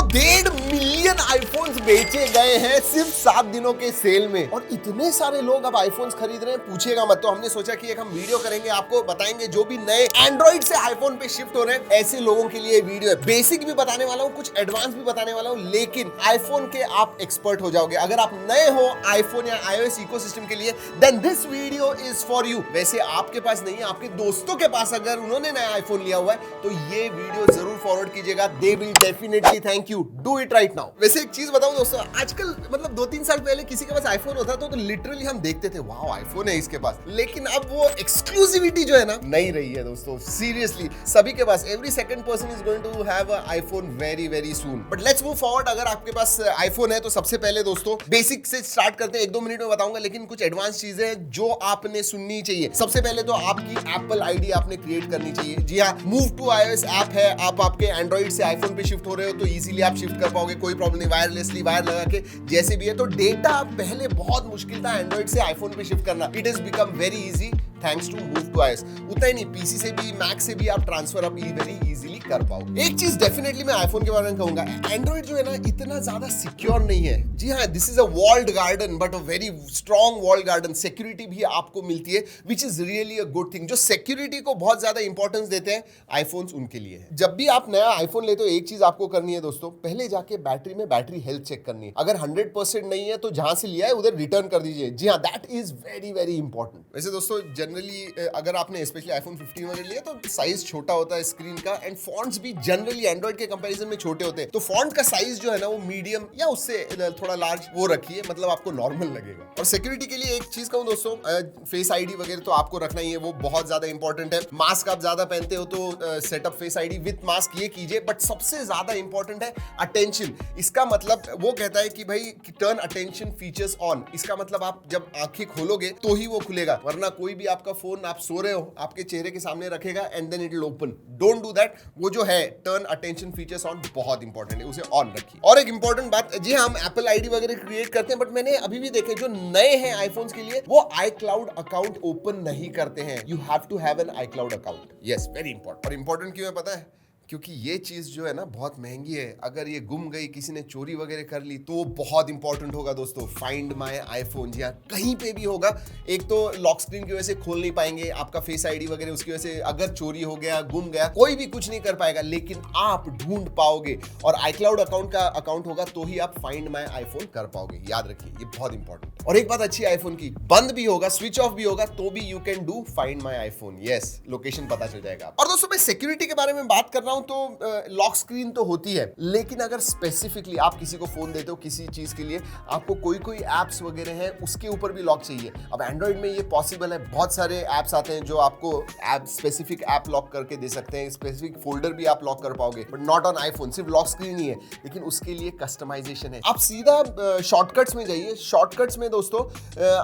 1.5 million iPhones बेचे गए हैं सिर्फ 7 दिनों के सेल में, और इतने सारे लोग अब आईफोन्स खरीद रहे हैं, पूछेगा मत। तो हमने सोचा कि एक हम वीडियो करेंगे, आपको बताएंगे जो भी नए एंड्रॉइड से आईफोन पे शिफ्ट हो रहे हैं, ऐसे लोगों के लिए वीडियो है। बेसिक भी बताने वाला हूँ, कुछ एडवांस भी बताने वाला हूँ, लेकिन आईफोन के आप एक्सपर्ट हो जाओगे। अगर आप नए हो आईफोन या iOS इकोसिस्टम के लिए, then this video is for you. वैसे आपके पास नहीं है, आपके दोस्तों के पास अगर उन्होंने नया आईफोन लिया हुआ है तो ये वीडियो जरूर फॉरवर्ड कीजिएगा। They will definitely thank you. Do it right now. वैसे एक चीज बताऊं दोस्तों, आजकल मतलब 2-3 साल पहले किसी के पास आईफोन होता तो लिटरली हम देखते थे, वाओ आईफोन है इसके पास। लेकिन अब वो एक्सक्लूसिविटी जो है ना, नहीं रही है दोस्तों। सीरियसली सभी के पास, every second person is going to have a iPhone very very soon. But let's move forward. अगर आपके पास आईफोन है तो सबसे पहले दोस्तों बेसिक से स्टार्ट करते हैं। 1-2 मिनट में बताऊंगा, लेकिन कुछ एडवांस चीजें हैं जो आपने सुननी चाहिए। सबसे पहले तो आपकी एप्पल आईडी आपने क्रिएट करनी चाहिए। जी हाँ, मूव टू iOS ऐप है। आप आपके एंड्रॉइड से आईफोन पे शिफ्ट हो रहे हो तो इजीली आप शिफ्ट कर पाओगे, कोई प्रॉब्लम नहीं। वायरलेसली वायर लगा के जैसे भी है। तो डेटा पहले बहुत मुश्किल था एंड्रॉइड से आईफोन पे शिफ्ट करना। It is become very easy thanks to move to iOS। उतना ही नहीं, पीसी से भी, मैक से भी आप ट्रांसफर अब वेरी इजीली कर पाओगे। एक चीज डेफिनेटली मैं आईफोन के बारे में कहूंगा, एंड्रॉइड जो है ना इतना ज्यादा सिक्योर नहीं है। जी हाँ, this is a walled garden, but a very strong walled garden. Security भी आपको मिलती है, which is really a good thing. जो सिक्योरिटी को बहुत ज्यादा इंपॉर्टेंस देते हैं आईफोन्स, उनके लिए है। जब भी आप नया आईफोन लेते हो, एक चीज आपको करनी है दोस्तों, पहले जाके बैटरी में बैटरी हेल्थ चेक करनी है। अगर 100% नहीं है तो जहां से लिया है उधर रिटर्न कर दीजिए। जी हाँ, that is very very important. वैसे दोस्तों जनरली अगर आपने स्पेशली आईफोन 15 वगैरह लिया तो साइज छोटा होता है स्क्रीन का, एंड फॉन्ट्स भी जनरली एंड्रॉइड के कंपैरिजन में छोटे होते हैं। तो फॉन्ट का साइज जो है ना वो मीडियम या उससे थोड़ा लार्ज वो रखिए, मतलब आपको नॉर्मल लगेगा। और सिक्योरिटी के लिए एक चीज कहूं दोस्तों, फेस आईडी वगैरह तो आपको रखना ही है, वो बहुत ज्यादा इंपॉर्टेंट है। मास्क आप ज्यादा पहनते हो तो setup face ID with mask ये कीजिए। बट सबसे ज्यादा इंपॉर्टेंट है अटेंशन। इसका मतलब वो कहता है कि भाई टर्न अटेंशन फीचर्स ऑन। इसका मतलब आप जब आंखें खोलोगे तो ही वो खुलेगा, वरना कोई भी आपका फोन आप सो रहे हो आपके चेहरे के सामने रखेगा and then it will open. Don't do that. वो जो है टर्न अटेंशन फीचर्स ऑन बहुत इंपॉर्टेंट है, उसे ऑन रखिए। और एक इंपॉर्टेंट बात, जी हम एप्पल आईडी वगैरह क्रिएट करते हैं, बट मैंने अभी भी देखे जो नए हैं आईफोन्स के लिए वो iCloud अकाउंट ओपन नहीं करते हैं। You have to have an iCloud account. Yes, very important. और इंपॉर्टेंट क्यों है पता है? क्योंकि ये चीज जो है ना बहुत महंगी है। अगर ये गुम गई, किसी ने चोरी वगैरह कर ली तो बहुत इंपॉर्टेंट होगा दोस्तों। फाइंड माय आईफोन, जी हाँ, कहीं पे भी होगा। एक तो लॉक स्क्रीन की वजह से खोल नहीं पाएंगे, आपका फेस आईडी वगैरह उसकी वजह से अगर चोरी हो गया, गुम गया, कोई भी कुछ नहीं कर पाएगा, लेकिन आप ढूंढ पाओगे। और iCloud अकाउंट का अकाउंट होगा तो ही आप फाइंड माय आईफोन कर पाओगे। याद रखिए, ये बहुत इंपॉर्टेंट। और एक बात अच्छी आईफोन की, बंद भी होगा, स्विच ऑफ भी होगा तो भी you can do find my iPhone. Yes, location पता चल जाएगा। और दोस्तों मैं सिक्योरिटी के बारे में बात कर रहा हूं तो लॉक स्क्रीन तो होती है, लेकिन अगर स्पेसिफिकली आप किसी को फोन देते हो किसी चीज के लिए, आपको कोई एप्स वगैरह है उसके ऊपर भी लॉक चाहिए। अब एंड्रॉइड में ये पॉसिबल है, बहुत सारे एप्स आते हैं जो आपको ऐप स्पेसिफिक ऐप लॉक करके दे सकते हैं, स्पेसिफिक फोल्डर भी आप लॉक कर पाओगे, बट नॉट ऑन आईफोन। सिर्फ लॉक स्क्रीन ही है, लेकिन उसके लिए कस्टमाइजेशन है। आप सीधा शॉर्टकट्स में जाइए। शॉर्टकट्स में दोस्तों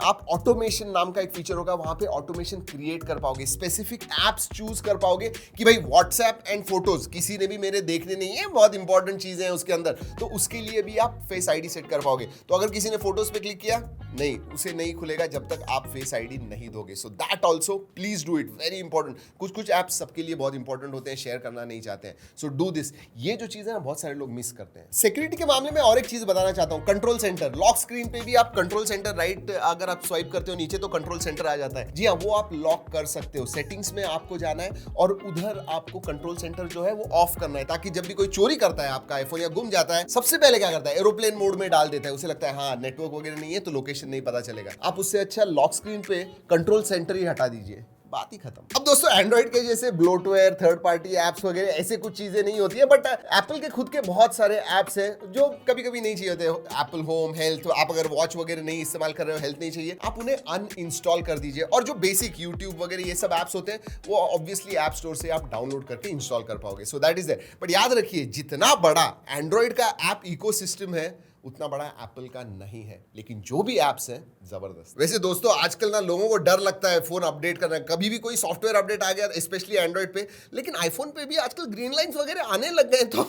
आप ऑटोमेशन नाम का एक फीचर होगा, वहां पे ऑटोमेशन क्रिएट कर पाओगे, स्पेसिफिक एप्स चूज कर पाओगे कि भाई व्हाट्सएप एंड फोटोज किसी ने भी मेरे देखने नहीं है, बहुत इंपॉर्टेंट चीजें हैं उसके अंदर, तो उसके लिए भी आप फेस आईडी सेट कर पाओगे। तो अगर किसी ने फोटोज पे क्लिक किया, नहीं, उसे नहीं खुलेगा जब तक आप फेस आईडी नहीं दोगे। So that also please do it, very important. कुछ एप्स सबके लिए बहुत इंपॉर्टेंट होते हैं, शेयर करना नहीं चाहते हैं, सो डू दिस। ये जो चीज है ना बहुत सारे लोग मिस करते हैं। सिक्योरिटी के मामले में और एक चीज बताना चाहता हूं, कंट्रोल सेंटर। लॉक स्क्रीन पे भी आप कंट्रोल सेंटर राइट अगर आप स्वाइप करते हो नीचे तो कंट्रोल सेंटर आ जाता है। जी हाँ, वो आप लॉक कर सकते हो। सेटिंग्स में आपको जाना है और उधर आपको कंट्रोल सेंटर जो है वो ऑफ करना है, ताकि जब भी कोई चोरी करता है आपका आईफोन या गुम जाता है, सबसे पहले क्या करता है, एरोप्लेन मोड में डाल देता है। उसे लगता है हाँ नेटवर्क वगैरह नहीं है तो लोकेशन नहीं पता चलेगा। आप उससे अच्छा लॉक स्क्रीन पे कंट्रोल सेंटर ही हटा दीजिए, बात ही खत्म। अब दोस्तों एंड्रॉइड के जैसे ब्लोटवेयर, थर्ड पार्टी एप्स वगैरह ऐसे कुछ चीजें नहीं होती है, बट एप्पल के खुद के बहुत सारे एप्स हैं जो कभी कभी नहीं चाहिए होते। एप्पल होम, हेल्थ, आप अगर वॉच वगैरह नहीं इस्तेमाल कर रहे हो, हेल्थ नहीं चाहिए, आप उन्हें अनइंस्टॉल कर दीजिए। और जो बेसिक यूट्यूब वगैरह ये सब एप्स होते हैं वो ऑब्वियसली ऐप स्टोर से आप डाउनलोड करके इंस्टॉल कर पाओगे। So that is that. But याद रखिए, जितना बड़ा एंड्रॉइड का ऐप इकोसिस्टम है उतना बड़ा एप्पल का नहीं है, लेकिन जो भी एप्स हैं जबरदस्त। वैसे दोस्तों आजकल ना लोगों को डर लगता है फोन अपडेट करना, कभी भी कोई सॉफ्टवेयर अपडेट आ गया स्पेशली एंड्रॉइड पे, लेकिन आईफोन पे भी आजकल ग्रीन लाइंस वगैरह आने लग गए, तो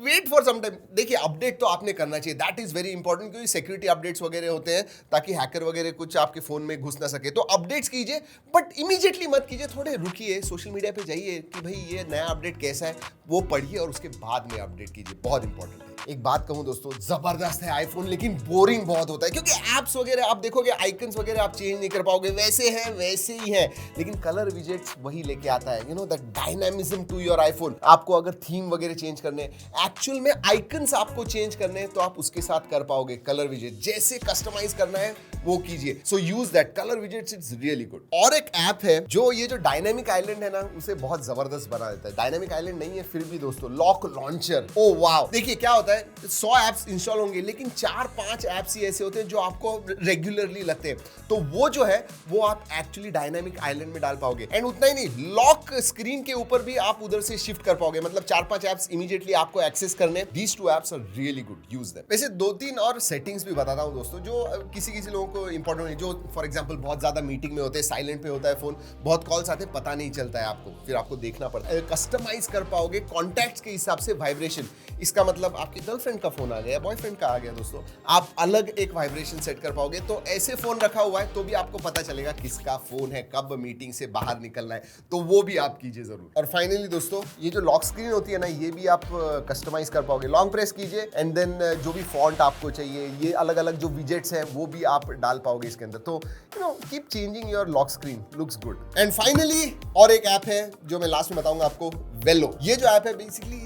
वेट फॉर सम टाइम। देखिए अपडेट तो आपने करना चाहिए, दैट इज वेरी इंपॉर्टेंट, क्योंकि सिक्योरिटी अपडेट्स वगैरह होते हैं ताकि हैकर वगैरह कुछ आपके फोन में घुस ना सके। तो अपडेट्स कीजिए बट इमीडिएटली मत कीजिए, थोड़े रुकिए, सोशल मीडिया पे जाइए कि भाई ये नया अपडेट कैसा है वो पढ़िए और उसके बाद में अपडेट कीजिए, बहुत इंपॉर्टेंट है। एक बात कहूं दोस्तों, जबरदस्त है आईफोन, लेकिन बोरिंग बहुत होता है, क्योंकि एप्स वगैरह आप देखोगे, आइकन्स वगैरह आप चेंज नहीं कर पाओगे, वैसे हैं वैसे ही हैं, लेकिन कलर विजेट्स वही लेके आता है, that dynamism to your iPhone. आपको अगर थीम वगैरह चेंज करने, एक्चुअल में आइकन्स आपको चेंज करने हैं, तो आप उसके साथ कर पाओगे। कलर विजेट जैसे कस्टमाइज करना है वो कीजिए, so use that colour widgets, it's really good. और एक ऐप है जो ये जो डायनामिक आइलैंड है ना, उसे बहुत जबरदस्त बना देता है। डायनामिक आइलैंड नहीं है फिर भी दोस्तों, लॉक लॉन्चर, ओ वाओ। देखिए क्या होता है, 100 ऐप्स इंस्टॉल होंगे, लेकिन 4-5 ऐप्स ही ऐसे होते हैं जो आपको रेगुलरली लगते हैं, तो वो जो है वो आप एक्चुअली डायनामिक आइलैंड में डाल पाओगे। एंड उतना ही नहीं, लॉक स्क्रीन के ऊपर भी आप उधर से शिफ्ट कर पाओगे, मतलब 4-5 ऐप्स इमीडिएटली आपको एक्सेस करने। These 2 apps are really good, use them. वैसे 2-3 और सेटिंग्स भी बताता हूं दोस्तों, जो किसी लोगों को इंपॉर्टेंट है, जो फॉर एग्जांपल बहुत ज्यादा मीटिंग में होते हैं, साइलेंट पे होता है फोन, बहुत कॉल्स आते हैं, पता नहीं चलता है आपको, फिर आपको देखना पड़ता है। कस्टमाइज कर पाओगे कॉन्टैक्ट्स के हिसाब से वाइब्रेशन, इसका मतलब आपकी गर्लफ्रेंड का फोन आ गया, बॉयफ्रेंड का आ गया दोस्तों, आप अलग एक वाइब्रेशन सेट कर पाओगे। तो ऐसे फोन रखा हुआ है तो भी आपको पता चलेगा किसका फोन है, कब मीटिंग से बाहर निकलना है, तो वो भी आप कीजिए जरूर। और फाइनली दोस्तों, ये जो लॉक स्क्रीन होती है ना, ये भी आप कस्टमाइज कर पाओगे। लॉन्ग प्रेस कीजिए एंड देन जो भी फॉन्ट आपको चाहिए, ये अलग अलग जो विजेट्स हैं वो भी आप डाल पाओगे इसके अंदर। तो keep changing your lock screen, looks good. And finally और एक ऐप है जो मैं लास्ट में बताऊंगा आपको, वेलो। ये जो ऐप है बेसिकली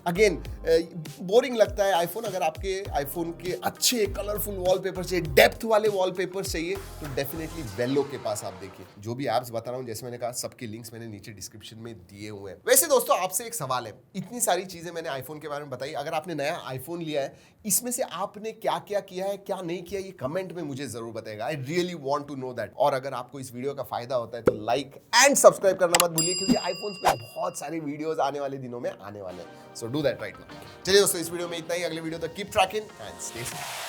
अगेन बोरिंग लगता है आईफोन, अगर आपके आईफोन के अच्छे कलरफुल वॉलपेपर चाहिए, डेप्थ वाले वॉलपेपर चाहिए, तो डेफिनेटली वेलो के पास आप देखिए। जो भी ऐप्स बता रहा हूं, जैसे मैंने कहा, सबके लिंक्स मैंने नीचे डिस्क्रिप्शन में दिए हुए हैं। वैसे दोस्तों आपसे एक सवाल है, इतनी सारी चीजें मैंने आईफोन के बारे में बताई, अगर आपने नया आईफोन लिया है, इसमें से आपने क्या क्या किया है, क्या नहीं किया, ये कमेंट में मुझे जरूर बताएगा। I really want to know that. और अगर आपको इस वीडियो का फायदा होता है तो लाइक एंड सब्सक्राइब करना मत भूलिए, क्योंकि आईफोन्स पे बहुत सारे वीडियोस आने वाले दिनों में आने वाले हैं, so do that right now. चलिए दोस्तों, इस वीडियो में इतना ही, अगले वीडियो तक keep trekking and stay safe.